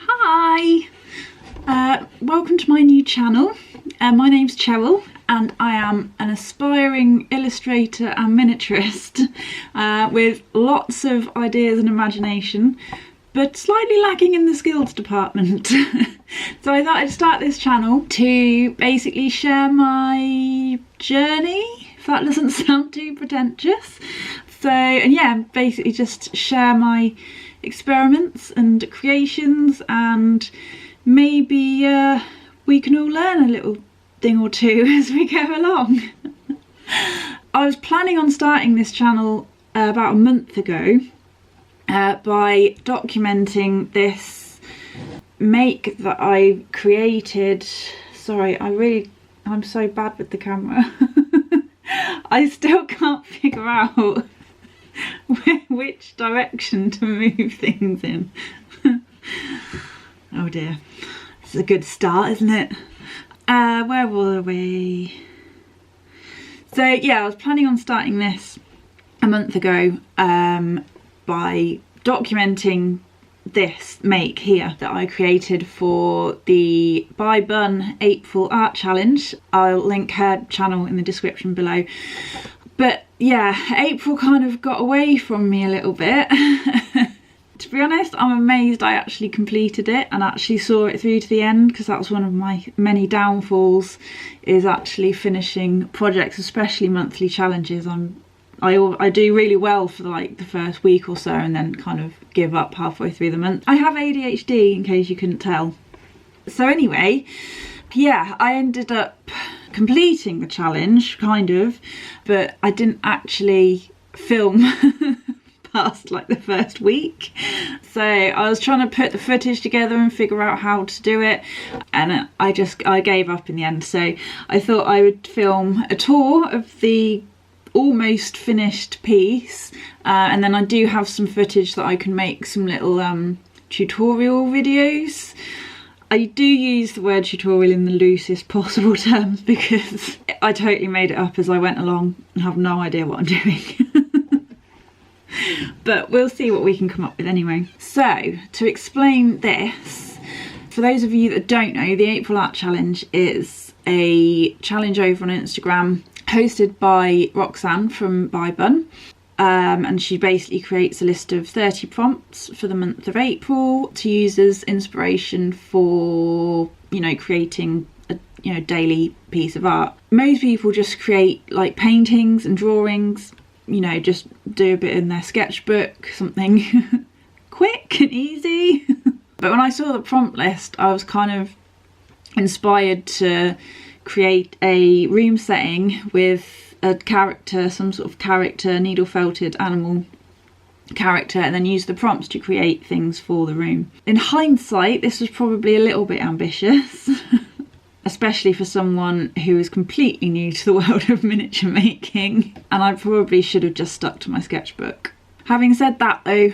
Hi! Welcome to my new channel. My name's Cheryl and I am an aspiring illustrator and miniaturist with lots of ideas and imagination, but slightly lacking in the skills department. So I thought I'd start this channel to basically share my journey, if that doesn't sound too pretentious. So, and yeah, basically just share my experiments and creations, and maybe we can all learn a little thing or two as we go along. I was planning on starting this channel about a month ago by documenting this make that I created. Sorry, I'm so bad with the camera. I still can't figure out which direction to move things in. Oh dear, it's a good start, isn't it? Where were we? So yeah, I was planning on starting this a month ago by documenting this make here that I created for the By Bun April Art Challenge. I'll link her channel in the description below. But yeah, April kind of got away from me a little bit. To be honest, I'm amazed I actually completed it and actually saw it through to the end, because that was one of my many downfalls, is actually finishing projects, especially monthly challenges. I do really well for like the first week or so and then kind of give up halfway through the month. I have ADHD, in case you couldn't tell. So anyway, yeah, I ended up completing the challenge, kind of, but I didn't actually film past like the first week. So I was trying to put the footage together and figure out how to do it, and I gave up in the end. So I thought I would film a tour of the almost finished piece, and then I do have some footage that I can make some little tutorial videos. I do use the word tutorial in the loosest possible terms, because I totally made it up as I went along and have no idea what I'm doing. But we'll see what we can come up with anyway. So, to explain this, for those of you that don't know, the April Art Challenge is a challenge over on Instagram hosted by Roxanne from By Bun. And she basically creates a list of 30 prompts for the month of April to use as inspiration for, you know, creating a, you know, daily piece of art. Most people just create like paintings and drawings, you know, just do a bit in their sketchbook, something quick and easy. But when I saw the prompt list, I was kind of inspired to create a room setting with a character, some sort of character, needle felted animal character, and then use the prompts to create things for the room. In hindsight, this was probably a little bit ambitious, especially for someone who is completely new to the world of miniature making, and I probably should have just stuck to my sketchbook. Having said that though,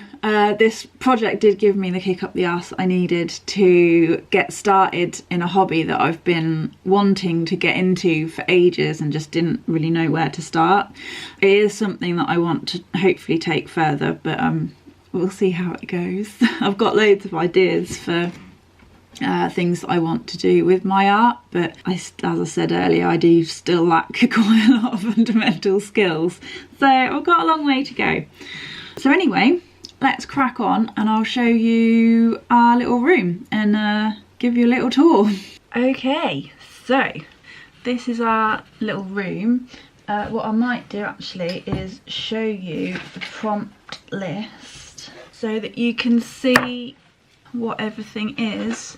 this project did give me the kick up the arse I needed to get started in a hobby that I've been wanting to get into for ages and just didn't really know where to start. It is something that I want to hopefully take further, but we'll see how it goes. I've got loads of ideas for things that I want to do with my art, but as I said earlier, I do still lack quite a lot of fundamental skills, so I've got a long way to go. So anyway, let's crack on and I'll show you our little room and give you a little tour. Okay, so this is our little room. What I might do actually is show you the prompt list so that you can see what everything is.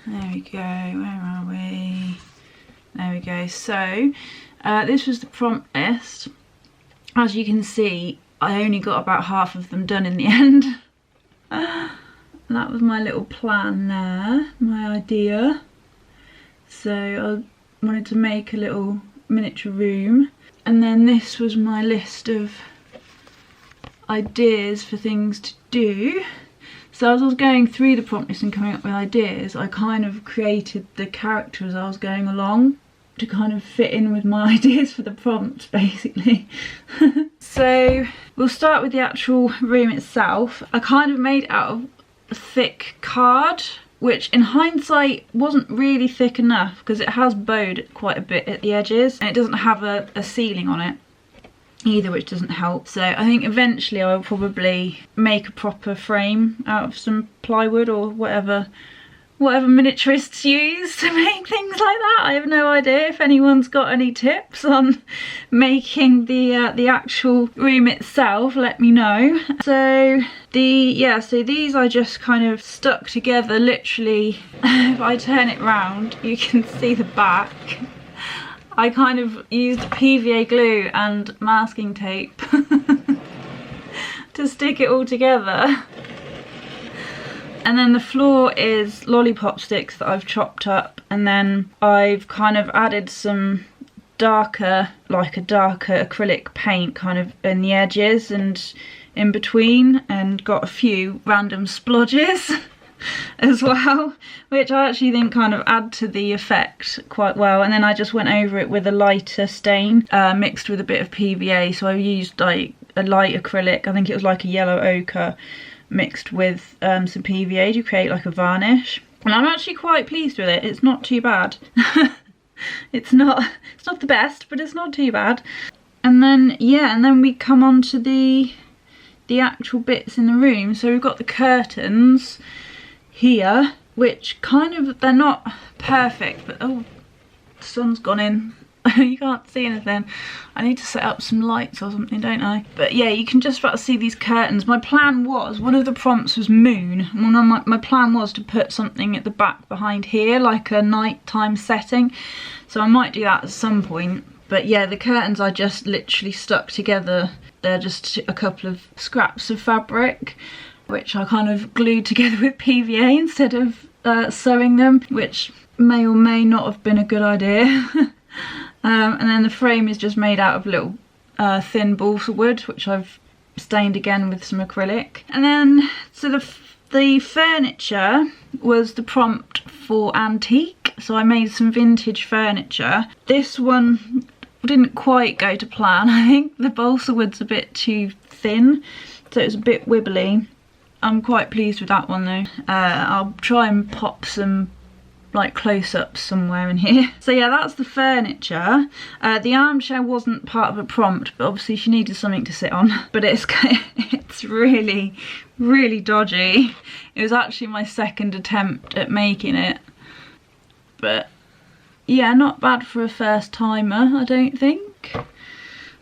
There we go, where are we? There we go. So this was the prompt list. As you can see, I only got about half of them done in the end. That was my little plan there, my idea. So I wanted to make a little miniature room, and then this was my list of ideas for things to do. So as I was going through the prompt list and coming up with ideas, I kind of created the character as I was going along. to kind of fit in with my ideas for the prompt, basically. So we'll start with the actual room itself. I kind of made it out of a thick card, which in hindsight wasn't really thick enough because it has bowed quite a bit at the edges, and it doesn't have a ceiling on it either, which doesn't help. So I think eventually I'll probably make a proper frame out of some plywood or whatever miniaturists use to make things like that. I have no idea. If anyone's got any tips on making the actual room itself, let me know. So these I just kind of stuck together, literally. If I turn it round, you can see the back. I kind of used PVA glue and masking tape to stick it all together. And then the floor is lollipop sticks that I've chopped up, and then I've kind of added some darker, like a darker acrylic paint kind of in the edges and in between, and got a few random splodges as well, which I actually think kind of add to the effect quite well. And then I just went over it with a lighter stain mixed with a bit of PVA. So I used like a light acrylic, I think it was like a yellow ochre, mixed with some PVA to create like a varnish, and I'm actually quite pleased with it. It's not too bad. it's not the best, but it's not too bad. And then and then we come on to the actual bits in the room. So we've got the curtains here, which kind of, they're not perfect, but oh, the sun's gone in. You can't see anything. I need to set up some lights or something, don't I? But yeah, you can just about see these curtains. My plan was, one of the prompts was moon. My plan was to put something at the back behind here, like a nighttime setting. So I might do that at some point. But yeah, the curtains I just literally stuck together. They're just a couple of scraps of fabric, which I kind of glued together with PVA instead of sewing them, which may or may not have been a good idea. And then the frame is just made out of little thin balsa wood, which I've stained again with some acrylic. And then, so the furniture was the prompt for antique, so I made some vintage furniture. This one didn't quite go to plan. I think the balsa wood's a bit too thin, so it's a bit wibbly. I'm quite pleased with that one though. I'll try and pop some like close-ups somewhere in here. So yeah, that's the furniture. The armchair wasn't part of a prompt, but obviously she needed something to sit on. But it's really, really dodgy. It was actually my second attempt at making it. But yeah, not bad for a first timer, I don't think.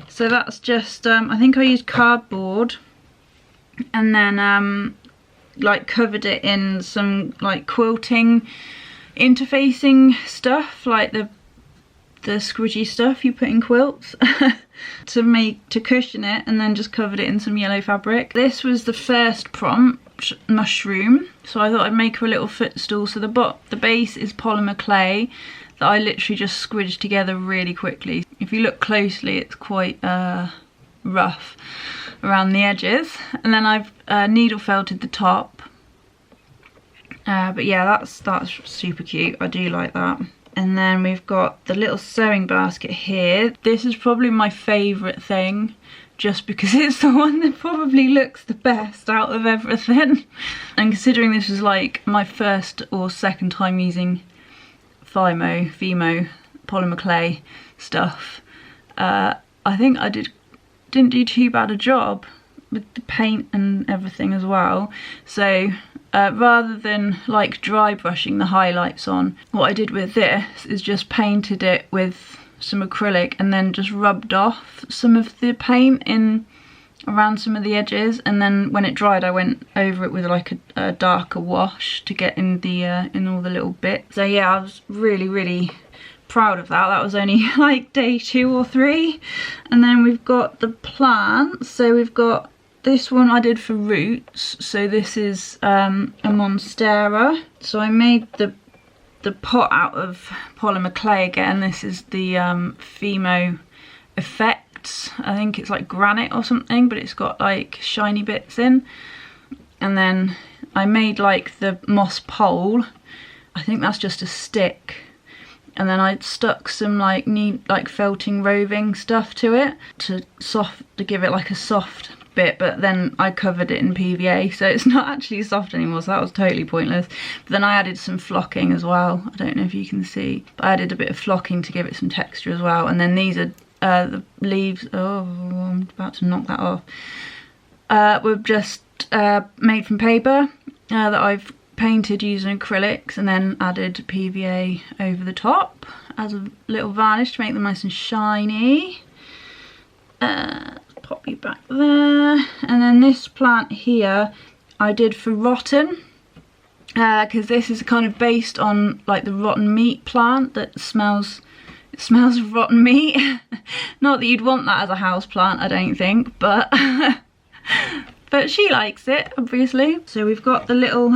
So that's just, I think I used cardboard and then like covered it in some like quilting interfacing stuff, like the squidgy stuff you put in quilts to cushion it, and then just covered it in some yellow fabric. This was the first prompt, mushroom, so I thought I'd make her a little footstool. So the base is polymer clay that I literally just squidged together really quickly. If you look closely, it's quite rough around the edges, and then I've needle felted the top. But yeah, that's super cute. I do like that. And then we've got the little sewing basket here. This is probably my favourite thing, just because it's the one that probably looks the best out of everything. And considering this was like my first or second time using Fimo polymer clay stuff, I think I didn't do too bad a job with the paint and everything as well. So rather than like dry brushing the highlights on, what I did with this is just painted it with some acrylic and then just rubbed off some of the paint in around some of the edges, and then when it dried I went over it with like a darker wash to get in the in all the little bits. So yeah, I was really proud of that. That was only like day 2 or 3. And then we've got the plants. So we've got this one I did for roots. So this is a monstera. So I made the pot out of polymer clay again. This is the Fimo Effects. I think it's like granite or something, but it's got like shiny bits in. And then I made like the moss pole. I think that's just a stick. and then I stuck some like felting roving stuff to it to give it like a soft bit, but then I covered it in PVA, so it's not actually soft anymore, so that was totally pointless. But then I added some flocking as well. I don't know if you can see, but I added a bit of flocking to give it some texture as well. And then these are the leaves. Oh, I'm about to knock that off. Were just made from paper that I've painted using acrylics and then added PVA over the top as a little varnish to make them nice and shiny. Pop you back there. And then this plant here I did for rotten, because this is kind of based on like the rotten meat plant that smells of rotten meat. Not that you'd want that as a house plant, I don't think, but but she likes it, obviously. So we've got the little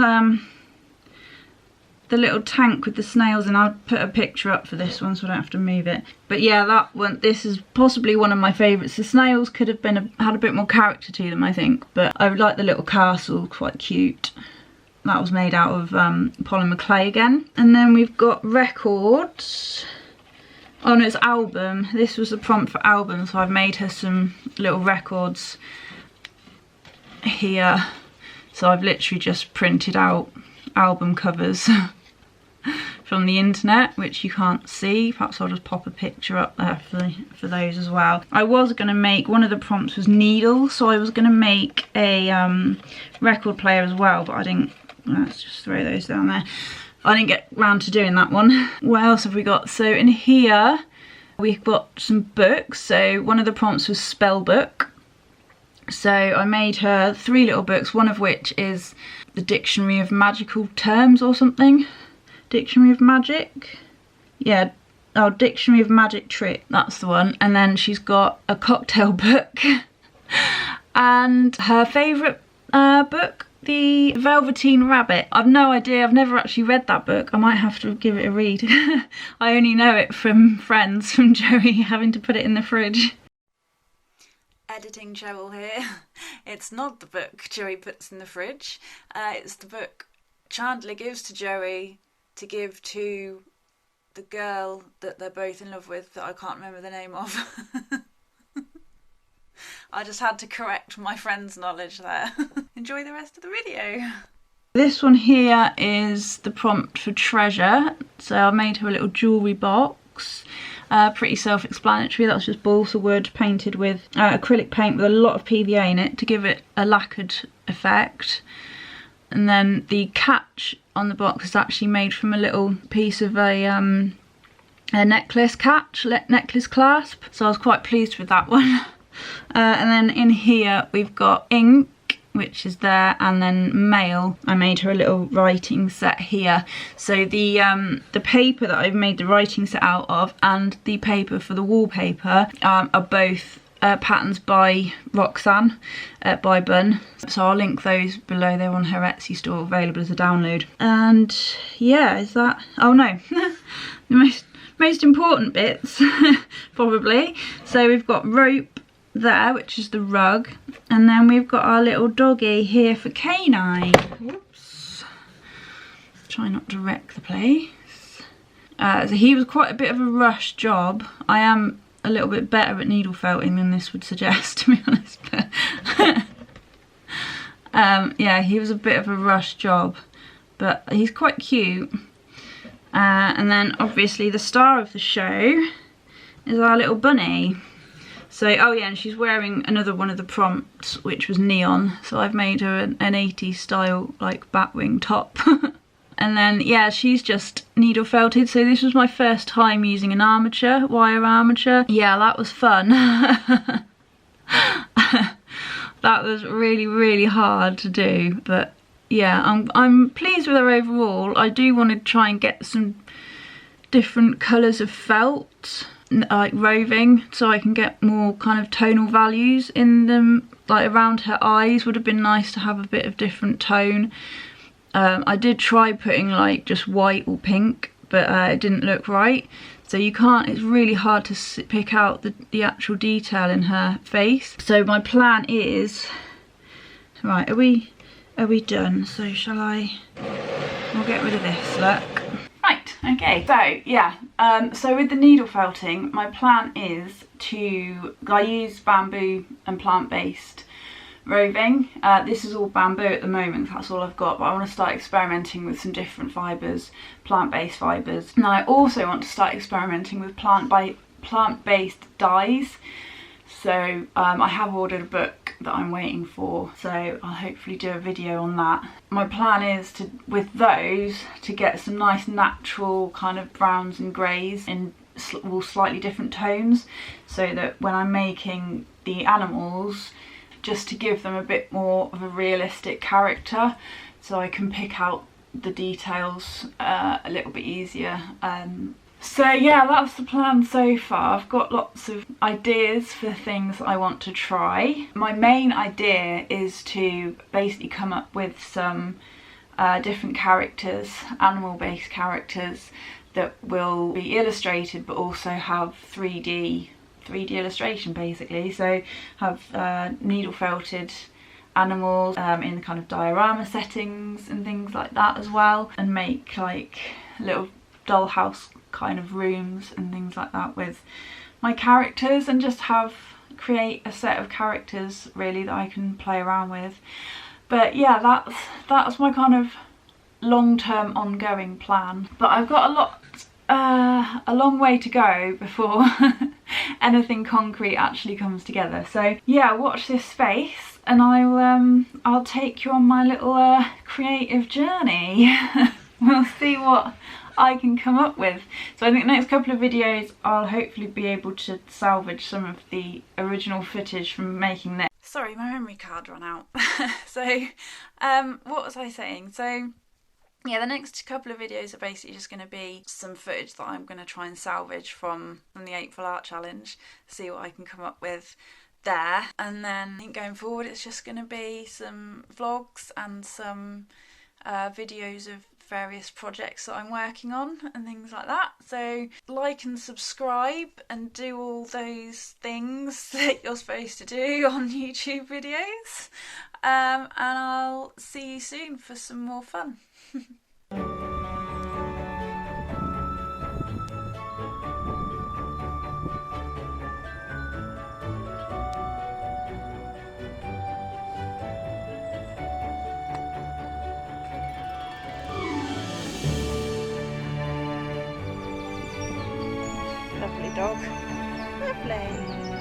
tank with the snails, and I'll put a picture up for this one so I don't have to move it. But yeah, that one, this is possibly one of my favourites. The snails could have been had a bit more character to them, I think, but I like the little castle, quite cute. That was made out of polymer clay again. And then we've got records. Oh no, it's album. This was the prompt for album, so I've made her some little records here. So I've literally just printed out album covers from the internet, which you can't see. Perhaps I'll just pop a picture up there for those as well. I was going to make, one of the prompts was needles, so I was going to make a record player as well, but I didn't. Let's just throw those down there. I didn't get round to doing that one. What else have we got? So in here we've got some books. So one of the prompts was spell book. So I made her 3 little books, one of which is the Dictionary of Magical Terms or something. Dictionary of Magic? Yeah, oh, Dictionary of Magic Trick, that's the one. And then she's got a cocktail book and her favourite book, the Velveteen Rabbit. I've no idea, I've never actually read that book. I might have to give it a read. I only know it from friends, from Joey having to put it in the fridge. Editing Cheryl here. It's not the book Joey puts in the fridge. It's the book Chandler gives to Joey to give to the girl that they're both in love with that I can't remember the name of. I just had to correct my friend's knowledge there. Enjoy the rest of the video. This one here is the prompt for treasure. So I made her a little jewellery box. Pretty self-explanatory. That's just balsa wood painted with acrylic paint with a lot of PVA in it to give it a lacquered effect. And then the catch on the box is actually made from a little piece of a necklace catch, necklace clasp. So I was quite pleased with that one. And then in here we've got ink, which is there, and then mail. I made her a little writing set here. So the paper that I've made the writing set out of and the paper for the wallpaper are both patterns by Roxanne by Bun. So I'll link those below. They're on her Etsy store, available as a download. And yeah, is that, oh no, the most important bits probably. So we've got rope there, which is the rug, and then we've got our little doggy here for Canine. Whoops, try not to wreck the place. So he was quite a bit of a rush job. I am a little bit better at needle felting than this would suggest, to be honest, but yeah, he was a bit of a rush job, but he's quite cute. And then obviously the star of the show is our little bunny. So, oh yeah, and she's wearing another one of the prompts, which was neon. So I've made her an 80s style, like, batwing top. And then, yeah, she's just needle felted. So this was my first time using an armature, wire armature. Yeah, that was fun. That was really, really hard to do. But yeah, I'm pleased with her overall. I do want to try and get some different colours of felt, like roving, so I can get more kind of tonal values in them. Like around her eyes would have been nice to have a bit of different tone. I did try putting like just white or pink, but it didn't look right. So you can't, it's really hard to pick out the actual detail in her face. So my plan is, right, are we done? So shall I, we'll get rid of this, look. Right. Okay, so yeah, so with the needle felting, my plan is I use bamboo and plant-based roving. This is all bamboo at the moment, that's all I've got, but I want to start experimenting with some different fibres, plant-based fibres. And I also want to start experimenting with plant-based dyes. So I have ordered a book that I'm waiting for, so I'll hopefully do a video on that. My plan is to, with those, to get some nice natural kind of browns and greys in all slightly different tones, so that when I'm making the animals, just to give them a bit more of a realistic character, so I can pick out the details a little bit easier. So yeah, that's the plan so far. I've got lots of ideas for things I want to try. My main idea is to basically come up with some different characters, animal-based characters, that will be illustrated but also have 3D illustration basically. So have needle felted animals in kind of diorama settings and things like that as well, and make like little dollhouse kind of rooms and things like that with my characters, and just create a set of characters really that I can play around with. But yeah, that's my kind of long-term ongoing plan, but I've got a long way to go before anything concrete actually comes together. So yeah, watch this space and I'll take you on my little creative journey. We'll see what I can come up with. So I think the next couple of videos I'll hopefully be able to salvage some of the original footage from making this. Sorry, my memory card ran out. So what was I saying? So yeah, the next couple of videos are basically just going to be some footage that I'm going to try and salvage from the April Art Challenge, see what I can come up with there. And then I think going forward it's just going to be some vlogs and some videos of various projects that I'm working on and things like that. So like and subscribe and do all those things that you're supposed to do on YouTube videos, and I'll see you soon for some more fun. Lovely dog. Lovely.